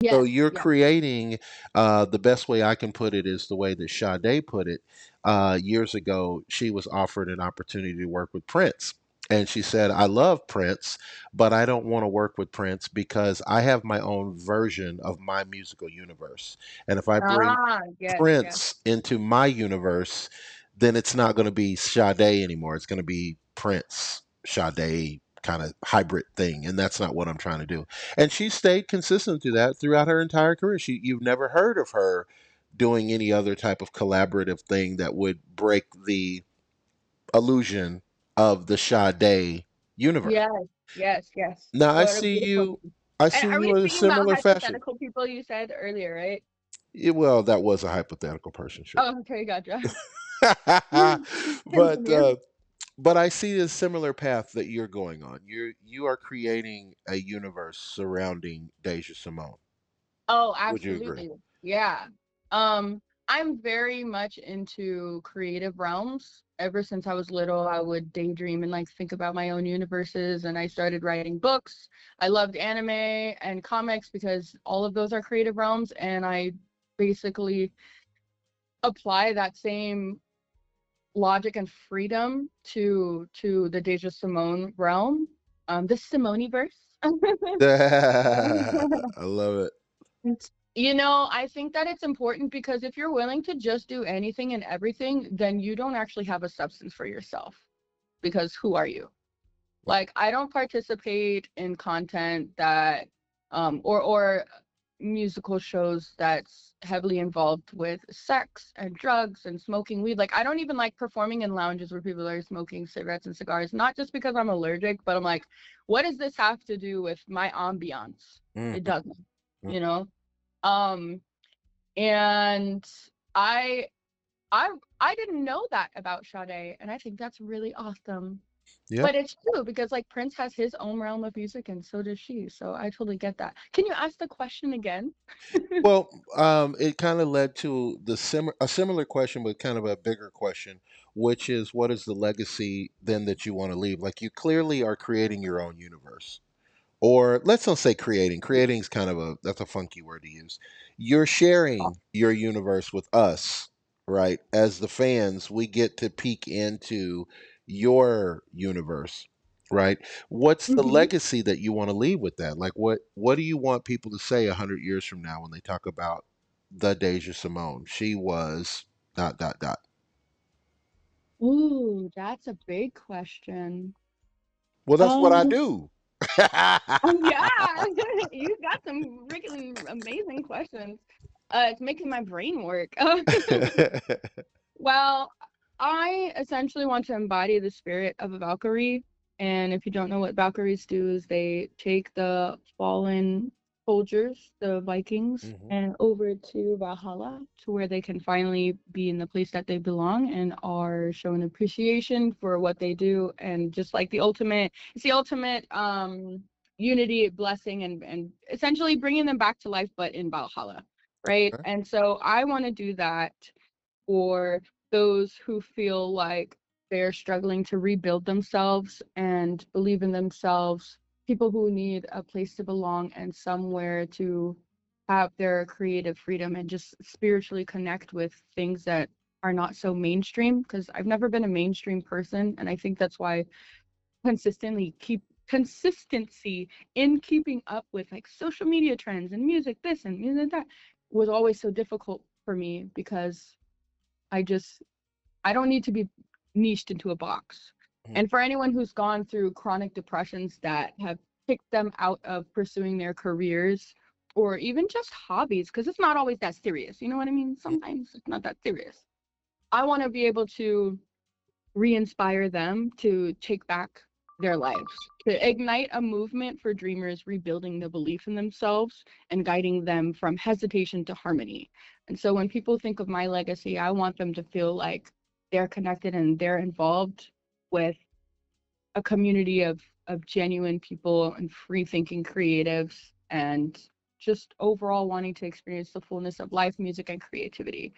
So Yes, you're yeah. creating, the best way I can put it is the way that Sade put it. Years ago, she was offered an opportunity to work with Prince. And she said, I love Prince, but I don't want to work with Prince because I have my own version of my musical universe. And if I bring Ah, yes, yes. Prince into my universe, then it's not going to be Sade anymore. It's going to be Prince, Sade kind of hybrid thing. And that's not what I'm trying to do. And she stayed consistent to that throughout her entire career. You've never heard of her doing any other type of collaborative thing that would break the illusion of the Sade universe. Yes, yes, yes. Now What a beautiful thing. I And see are we you in a speaking about similar fashion. hypothetical people you said earlier, right? Yeah, well, that was a hypothetical person, sure. Oh, okay, gotcha. but Continue. uh, but I see a similar path that you're going on. You are creating a universe surrounding Deja Simone. Oh, Would you agree? absolutely. Yeah. I'm very much into creative realms. Ever since I was little, I would daydream and like think about my own universes, and I started writing books. I loved anime and comics because all of those are creative realms, and I basically apply that same logic and freedom to the Deja Simone realm, the Simoniverse. I love it. I think that it's important because if you're willing to just do anything and everything, then you don't actually have a substance for yourself. Because who are you? Like, I don't participate in content that, or musical shows that's heavily involved with sex and drugs and smoking weed. Like, I don't even like performing in lounges where people are smoking cigarettes and cigars, not just because I'm allergic, but I'm like, what does this have to do with my ambiance? It Mhm. doesn't, you know? Um, and I I I didn't know that about Sade, and I think that's really awesome. Yeah. But it's true because like Prince has his own realm of music and so does she. So I totally get that. Can you ask the question again? Well, it kind of led to a similar question, but kind of a bigger question, which is, what is the legacy then that you want to leave? Like, you clearly are creating your own universe, or let's not say creating. Creating is kind of that's a funky word to use. You're sharing your universe with us, right? As the fans, we get to peek into your universe, right? What's the Hmm. legacy that you want to leave with that? Like, what do you want people to say 100 years from now when they talk about the Deja Simone? She was dot dot dot. Ooh, that's a big question. Well, that's what I Um, do. yeah, you got some freaking amazing questions. It's making my brain work. Well, I essentially want to embody the spirit of a Valkyrie. And if you don't know what Valkyries do, is they take the fallen soldiers, the Vikings, Mhm. and over to Valhalla, to where they can finally be in the place that they belong and are showing appreciation for what they do. And just like it's the ultimate unity, blessing, and essentially bringing them back to life, but in Valhalla, right? Okay. And so I want to do that for those who feel like they're struggling to rebuild themselves and believe in themselves, people who need a place to belong and somewhere to have their creative freedom and just spiritually connect with things that are not so mainstream. Because I've never been a mainstream person, and I think that's why consistently keep consistency in keeping up with like social media trends and music this and music that was always so difficult for me because I just I don't need to be niched into a box. Mhm. And for anyone who's gone through chronic depressions that have kicked them out of pursuing their careers or even just hobbies, because it's not always that serious. You know what I mean? Sometimes it's not that serious. I want to be able to re inspire them to take back their lives, to ignite a movement for dreamers rebuilding the belief in themselves and guiding them from hesitation to harmony. And so when people think of my legacy, I want them to feel like they're connected and they're involved with a community of genuine people and free thinking creatives and just overall wanting to experience the fullness of life, music, and creativity.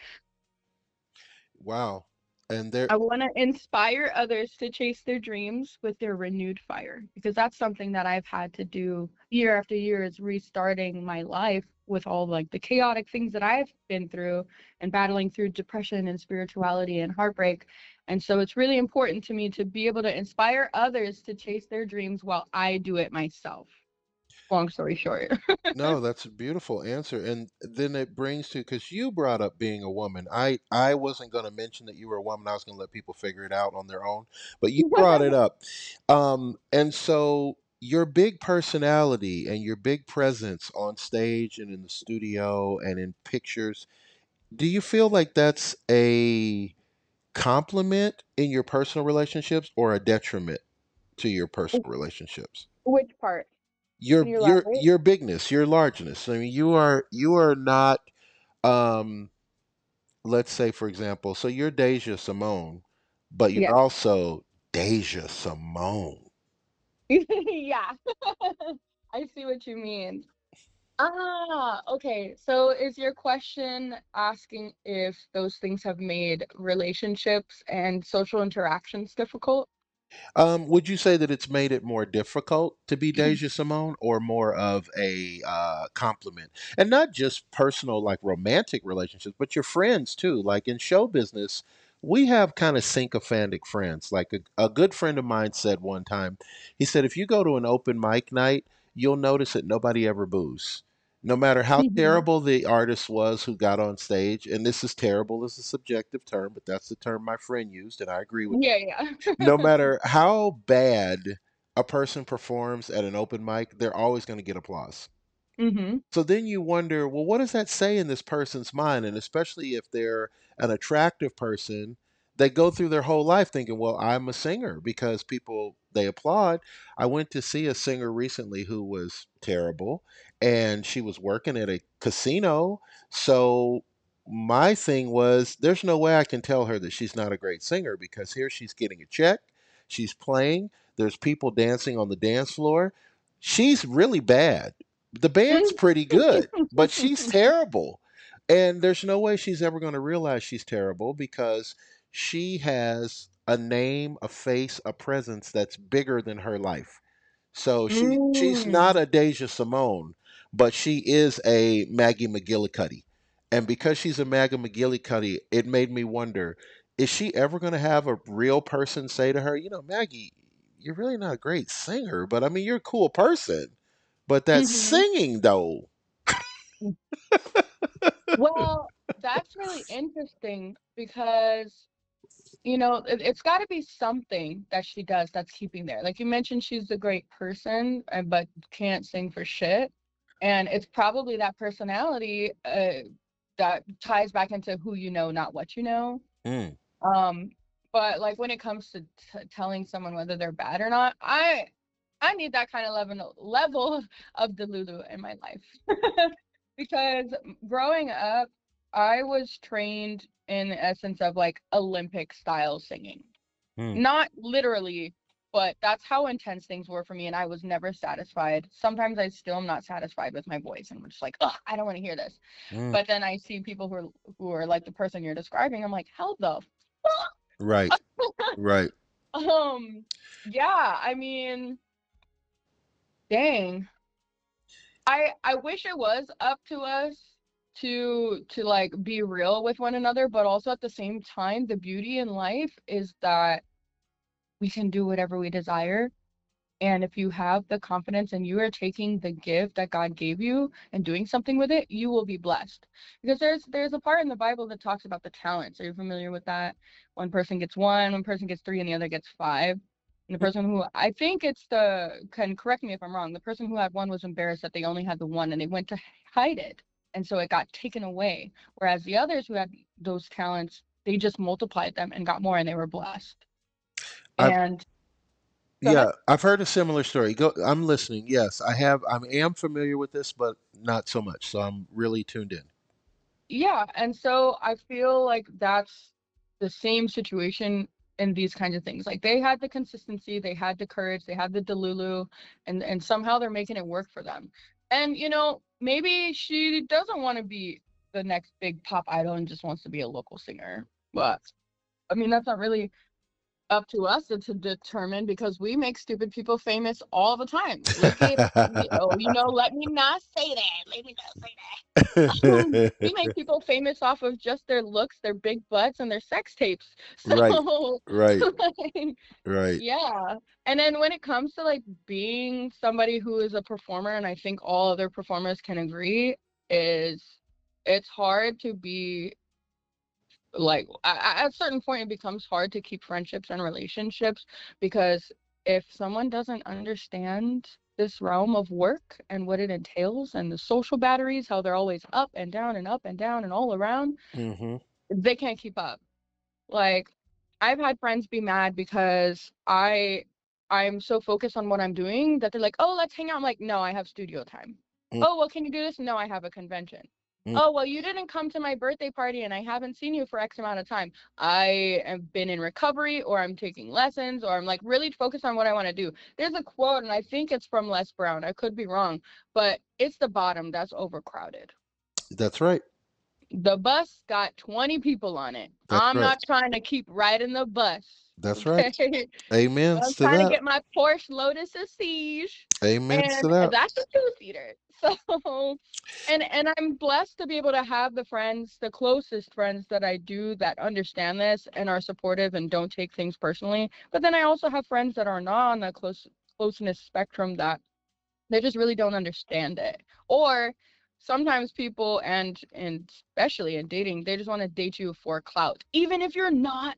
Wow. And there. I want to inspire others to chase their dreams with their renewed fire because that's something that I've had to do year after year is restarting my life with all like the chaotic things that I've been through and battling through depression and spirituality and heartbreak. And so it's really important to me to be able to inspire others to chase their dreams while I do it myself. Long story short. No, that's a beautiful answer. And then it brings to, because you brought up being a woman. I wasn't going to mention that you were a woman. I was going to let people figure it out on their own. But you brought it up. And so your big personality and your big presence on stage and in the studio and in pictures, do you feel like that's a compliment in your personal relationships or a detriment to your personal relationships? Which part? your Can you your elaborate? your bigness, your largeness. I mean, you are not, um let's say for example, so you're Dasia Simone, but you're Yes. also Dasia Simone. Yeah. I see what you mean. Okay. So is your question asking if those things have made relationships and social interactions difficult? Would you say that it's made it more difficult to be Deja Simone, or more of a compliment? And not just personal, like romantic relationships, but your friends too. Like in show business, we have kind of sycophantic friends. Like a good friend of mine said one time, he said, if you go to an open mic night, you'll notice that nobody ever boos. No matter how Hmm. terrible the artist was who got on stage, and this is terrible is a subjective term, but that's the term my friend used, and I agree with, Yeah, yeah. no matter how bad a person performs at an open mic, they're always going to get applause. Hmm. So then you wonder, well, what does that say in this person's mind? And especially if they're an attractive person, they go through their whole life thinking, well, I'm a singer because people, they applaud. I went to see a singer recently who was terrible, and she was working at a casino. So my thing was, there's no way I can tell her that she's not a great singer, because here she's getting a check, she's playing, there's people dancing on the dance floor. She's really bad. The band's pretty good, but she's terrible. And there's no way she's ever going to realize she's terrible, because she has a name, a face, a presence that's bigger than her life. So she's not Mm. a Deja Simone, but she is a Maggie McGillicuddy. And because she's a Maggie McGillicuddy, it made me wonder, is she ever going to have a real person say to her, Maggie, you're really not a great singer, but I mean, you're a cool person. But that Hmm. singing, though. Well, that's really interesting because it's got to be something that she does that's keeping there. Like you mentioned, she's a great person, but can't sing for shit. And it's probably that personality that ties back into who you know, not what you know. Mm, Um, but like when it comes to telling someone whether they're bad or not, I need that kind of level of Delulu in my life. Because growing up, I was trained in the essence of like Olympic style singing. mm, Not literally, but that's how intense things were for me, and I was never satisfied. Sometimes I still am not satisfied with my voice, and I'm just like, ugh, I don't want to hear this. mm. But then I see people who are like the person you're describing. I'm like, how the Right, right. um yeah, I mean, dang. I wish it was up to us to like be real with one another, but also at the same time, the beauty in life is that we can do whatever we desire. And if you have the confidence and you are taking the gift that God gave you and doing something with it, you will be blessed. Because there's a part in the Bible that talks about the talents. Are you familiar with that? One person gets one person gets three, and the other gets five. And the person who I think it's the can correct me if I'm wrong, the person who had one was embarrassed that they only had the one and they went to hide it. And so it got taken away. Whereas the others who had those talents, they just multiplied them and got more and they were blessed. I've And go ahead. Yeah, I've heard a similar story. Go, I'm listening. Yes, I have. I am familiar with this, but not so much. So I'm really tuned in. Yeah, and so I feel like that's the same situation in these kinds of things. Like they had the consistency, they had the courage, they had the delulu, and somehow they're making it work for them. And maybe she doesn't want to be the next big pop idol and just wants to be a local singer. But I mean, that's not really up to us to determine because we make stupid people famous all the time. Look at, let me not say that. Let me not say that. We make people famous off of just their looks, their big butts, and their sex tapes. Right, So, right, like, right. yeah. And then when it comes to like being somebody who is a performer, and I think all other performers can agree, is it's hard to be like at a certain point it becomes hard to keep friendships and relationships because if someone doesn't understand this realm of work and what it entails and the social batteries, how they're always up and down and all around, Hmm. they can't keep up. Like, I've had friends be mad because I'm so focused on what I'm doing that they're like, "Oh, let's hang out." I'm like, "No, I have studio time." "Oh, well, can you do this?" "No, I have a convention." Mm. "Oh, well, you didn't come to my birthday party and I haven't seen you for X amount of time." I have been in recovery or I'm taking lessons or I'm like really focused on what I want to do. There's a quote and I think it's from Les Brown. I could be wrong, but it's the bottom that's overcrowded. That's right. The bus got 20 people on it. That's I'm right. not trying to keep riding the bus. That's right. Okay. I'm Amens to trying to that. get my Porsche Lotus a siege. Amens to And that. that's a two-seater. So and I'm blessed to be able to have the friends, the closest friends that I do that understand this and are supportive and don't take things personally. But then I also have friends that are not on the closeness spectrum that they just really don't understand it. Or sometimes people and especially in dating, they just want to date you for clout. Even if you're not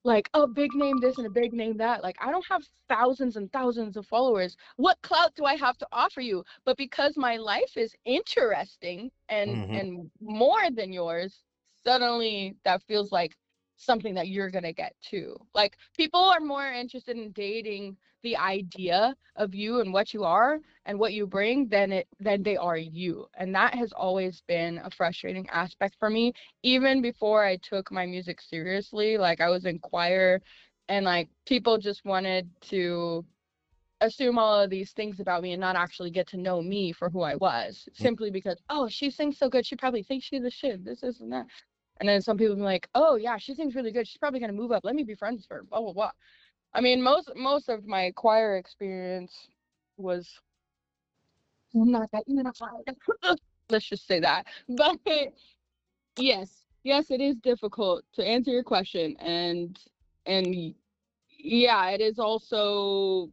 like a big name this and a big name that. Like, I don't have thousands and thousands of followers. What clout do I have to offer you? But because my life is interesting Hmm. and more than yours, suddenly that feels like something that you're gonna get too. Like, people are more interested in dating the idea of you and what you are and what you bring than they are you. And that has always been a frustrating aspect for me even before I took my music seriously. Like, I was in choir and like people just wanted to assume all of these things about me and not actually get to know me for who I was simply because, oh, she sings so good, she probably thinks she's the shit, this and that. And then some people be like, oh yeah, she sings really good, she's probably gonna move up, let me be friends with her, blah blah blah. I mean, most of my choir experience was not that unified. Let's just say that. But yes, yes, it is difficult to answer your question, and yeah, it is also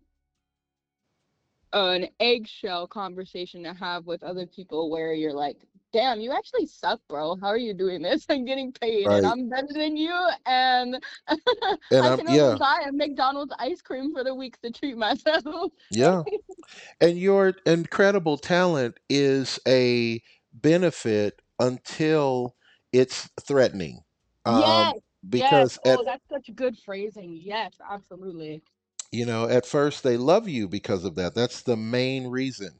an eggshell conversation to have with other people where you're like, damn, you actually suck, bro. How are you doing this? I'm getting paid and Right. I'm better than you, and And I I'm can only yeah, buy a McDonald's ice cream for the week to treat myself. yeah. And your incredible talent is a benefit until it's threatening. Yes, yes. Because Oh, that's such good phrasing. Yes, absolutely. at first they love you because of that. That's the main reason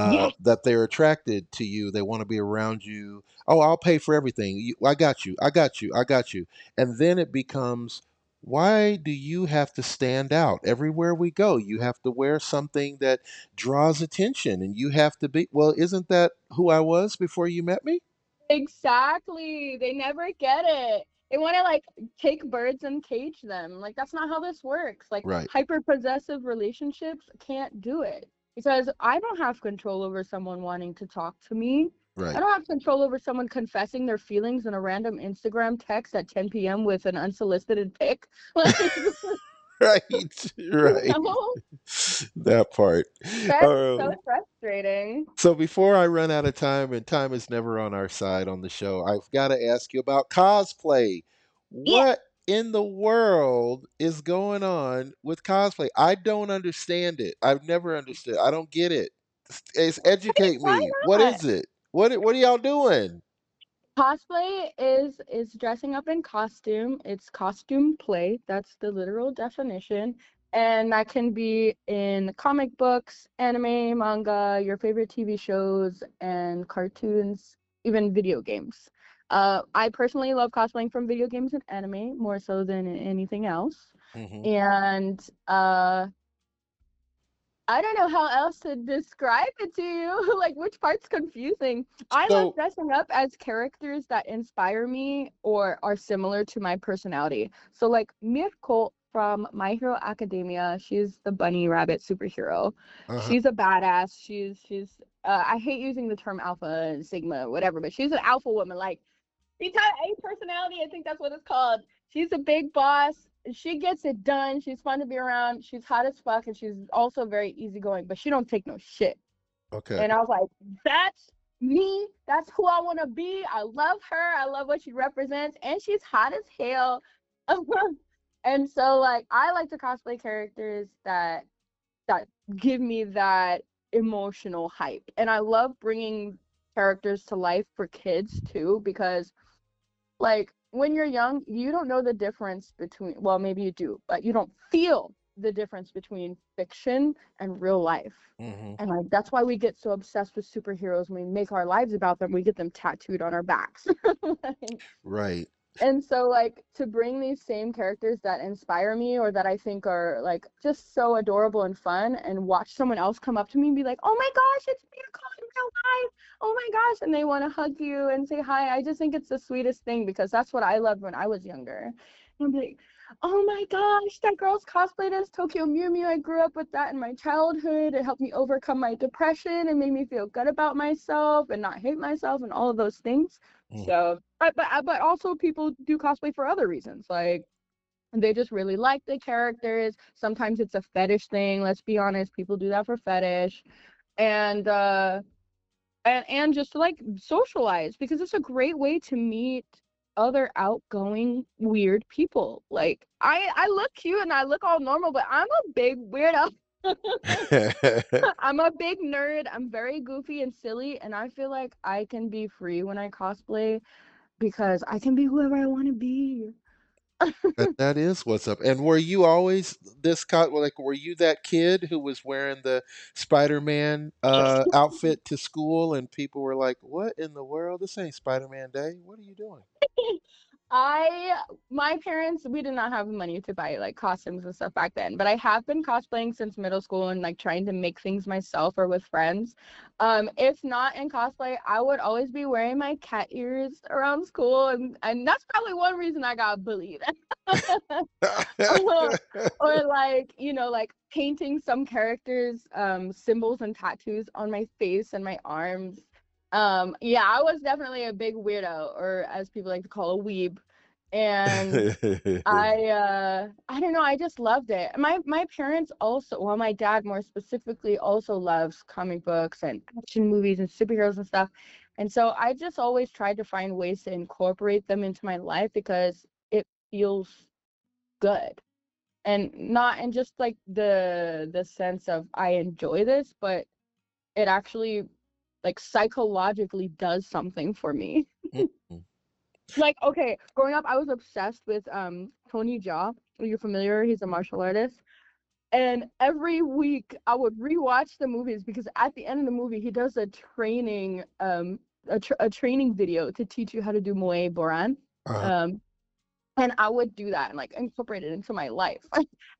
Yes, that they're attracted to you. They want to be around you. Oh, I'll pay for everything. I got you. I got you. I got you. And then it becomes, why do you have to stand out everywhere we go? You have to wear something that draws attention, and you have to be. Well, isn't that who I was before you met me? exactly. They never get it. They want to like take birds and cage them. Like, that's not how this works. Like, Right. hyper possessive relationships can't do it because I don't have control over someone wanting to talk to me. I Right. don't have control over someone confessing their feelings in a random Instagram text at 10 p.m. with an unsolicited pic. Like, Right. Right. know? That part. That's so Um, frustrating. So before I run out of time, and time is never on our side on the show, I've got to ask you about cosplay. Yeah, What in the world is going on with cosplay? I don't understand it. I've never understood. I don't get it. Educate why me. What not? is it? What are y'all doing? Cosplay is dressing up in costume. It's costume play. That's the literal definition. And that can be in comic books, anime, manga, your favorite TV shows and cartoons, even video games. I personally love cosplaying from video games and anime more so than anything else. Hmm. And I don't know how else to describe it to you. Like, which part's confusing? I love So dressing up as characters that inspire me or are similar to my personality. So, like, Mirko from My Hero Academia. She's the bunny rabbit superhero. Uh-huh. She's a badass. I hate using the term alpha and sigma, whatever, but she's an alpha woman. Like B type A personality, I think that's what it's called. She's a big boss. She gets it done. She's fun to be around. She's hot as fuck, and she's also very easygoing, but she don't take no shit. Okay. And I was like, that's me. That's who I want to be. I love her. I love what she represents, and she's hot as hell. And so, like, I like to cosplay characters that give me that emotional hype, and I love bringing characters to life for kids too, because like when you're young, you don't know the difference between, well, maybe you do, but you don't feel the difference between fiction and real life. Hmm. And like that's why we get so obsessed with superheroes. When we make our lives about them, we get them tattooed on our backs. Like, Right. and so like to bring these same characters that inspire me or that I think are like just so adorable and fun, and watch someone else come up to me and be like, "Oh my gosh, it's Miracle in real life. Oh my gosh." And they want to hug you and say hi. I just think it's the sweetest thing because that's what I loved when I was younger. And I'm like, "Oh my gosh, that girl's cosplayed as Tokyo Mew Mew. I grew up with that in my childhood. It helped me overcome my depression and made me feel good about myself and not hate myself and all of those things." Mhm. So, but also people do cosplay for other reasons. Like they just really like the characters. Sometimes it's a fetish thing. Let's be honest, people do that for fetish, and and just to like socialize because it's a great way to meet other outgoing weird people. Like I look cute and I look all normal, but I'm a big weirdo. I'm a big nerd. I'm very goofy and silly, and I feel like I can be free when I cosplay because I can be whoever I want to be. That is what's up. And were you always like were you that kid who was wearing the Spider-Man outfit to school and people were like, "What in the world? This ain't Spider-Man Day. What are you doing?" I my parents, we did not have money to buy like costumes and stuff back then, but I have been cosplaying since middle school and like trying to make things myself or with friends. If not in cosplay, I would always be wearing my cat ears around school, and that's probably one reason I got bullied. Or like, like painting some characters symbols and tattoos on my face and my arms. Yeah, I was definitely a big weirdo, or as people like to call a weeb. And I don't know, I just loved it. My parents also, well, my dad more specifically also loves comic books and action movies and superheroes and stuff. And so I just always tried to find ways to incorporate them into my life because it feels good. And not in just like the sense of I enjoy this, but it actually like psychologically does something for me. Mhm. Like, okay, growing up I was obsessed with Tony Jaa. Are you familiar? He's a martial artist. And every week I would rewatch the movies because at the end of the movie he does a training a training video to teach you how to do Muay Boran. Uh, Um and I would do that and like incorporate it into my life.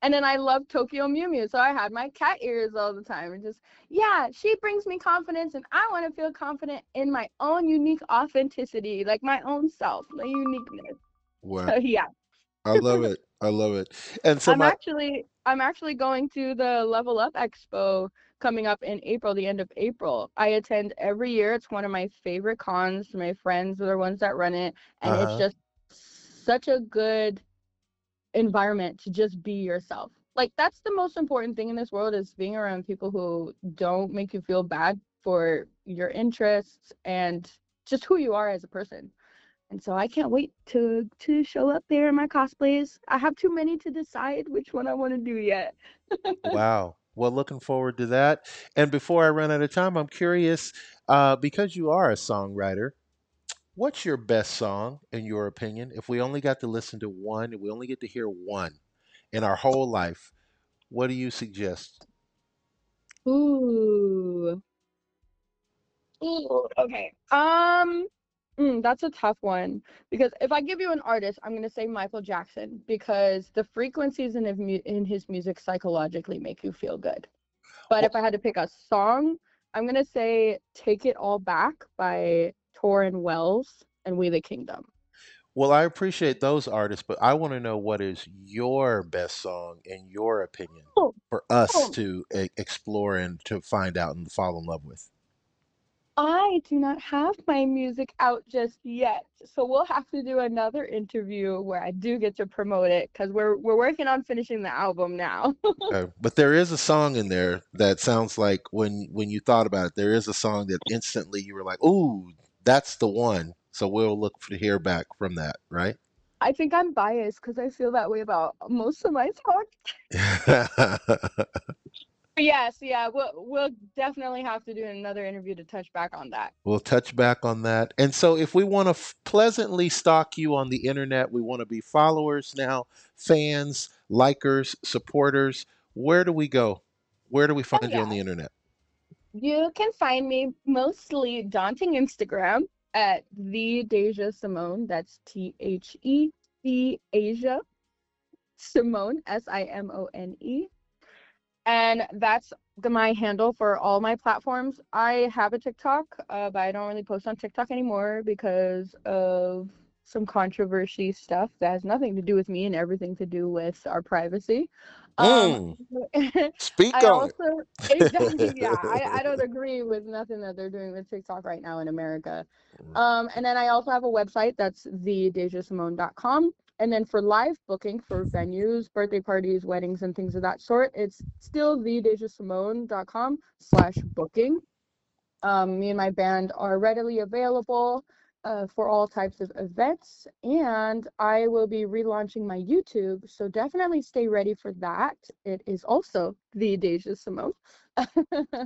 And then I love Tokyo Mew Mew, so I had my cat ears all the time and just, yeah, she brings me confidence, and I want to feel confident in my own unique authenticity, like my own self, my uniqueness. wow. So yeah, I love it. I love it. And so I'm actually going to the Level Up Expo coming up in April, the end of April. I attend every year. It's one of my favorite cons. My friends are the ones that run it, and it's uh-huh. just such a good environment to just be yourself. Like that's the most important thing in this world, is being around people who don't make you feel bad for your interests and just who you are as a person. And so I can't wait to show up there in my cosplays. I have too many to decide which one I want to do yet. Wow. Well, looking forward to that. And before I run out of time, I'm curious, because you are a songwriter, what's your best song in your opinion? If we only got to listen to one, if we only get to hear one in our whole life, what do you suggest? Ooh. Ooh, okay. That's a tough one because if I give you an artist, I'm gonna say Michael Jackson because the frequencies in his music psychologically make you feel good. But Well, if I had to pick a song, I'm gonna say "Take It All Back" by Torrin Wells and We the Kingdom. Well, I appreciate those artists, but I want to know what is your best song in your opinion Oh, for us oh, to explore and to find out and fall in love with. I do not have my music out just yet, so we'll have to do another interview where I do get to promote it because we're working on finishing the album now. But there is a song in there that sounds like when you thought about it, there is a song that instantly you were like, "Ooh, that's the one." So we'll look to hear back from that, right? I think I'm biased because I feel that way about most of my songs. Yes, yeah, we'll definitely have to do another interview to touch back on that. We'll touch back on that. And so, if we want to pleasantly stalk you on the internet, we want to be followers now, fans, likers, supporters. Where do we go? Where do we Oh find you on yeah, the internet? you can find me mostly daunting Instagram at the Dasia Simone. That's THEC Simone SIMONE. And that's my handle for all my platforms. I have a TikTok, but I don't really post on TikTok anymore because of some controversy stuff that has nothing to do with me and everything to do with our privacy. Um, Mm, speak I on also exactly, yeah, I don't agree with nothing that they're doing with TikTok right now in America. And then I also have a website that's thedesiasimone.com. And then for live booking for venues, birthday parties, weddings, and things of that sort, it's still thedesiasimone.com/booking. Me and my band are readily available for all types of events, and I will be relaunching my YouTube, so definitely stay ready for that. It is also the Dasia Simone.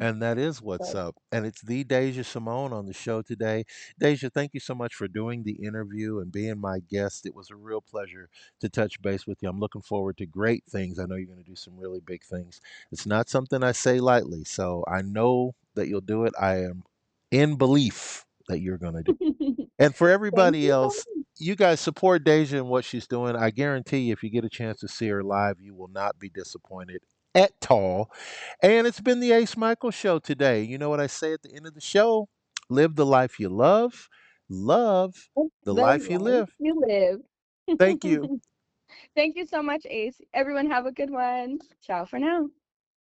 And that is what's So, up. And it's the Dasia Simone on the show today. Deja, thank you so much for doing the interview and being my guest. It was a real pleasure to touch base with you. I'm looking forward to great things. I know you're going to do some really big things. It's not something I say lightly. So I know that you'll do it. I am in belief that you're going to do it. And for thank everybody you so else, you guys support Deja and what she's doing. I guarantee you, if you get a chance to see her live, you will not be disappointed at all. And it's been the Ace Michael Show today. You know what I say at the end of the show? Live the life you love much. the The life you life live. you live. Thank you. Thank you so much, Ace. Everyone have a good one. Ciao for now.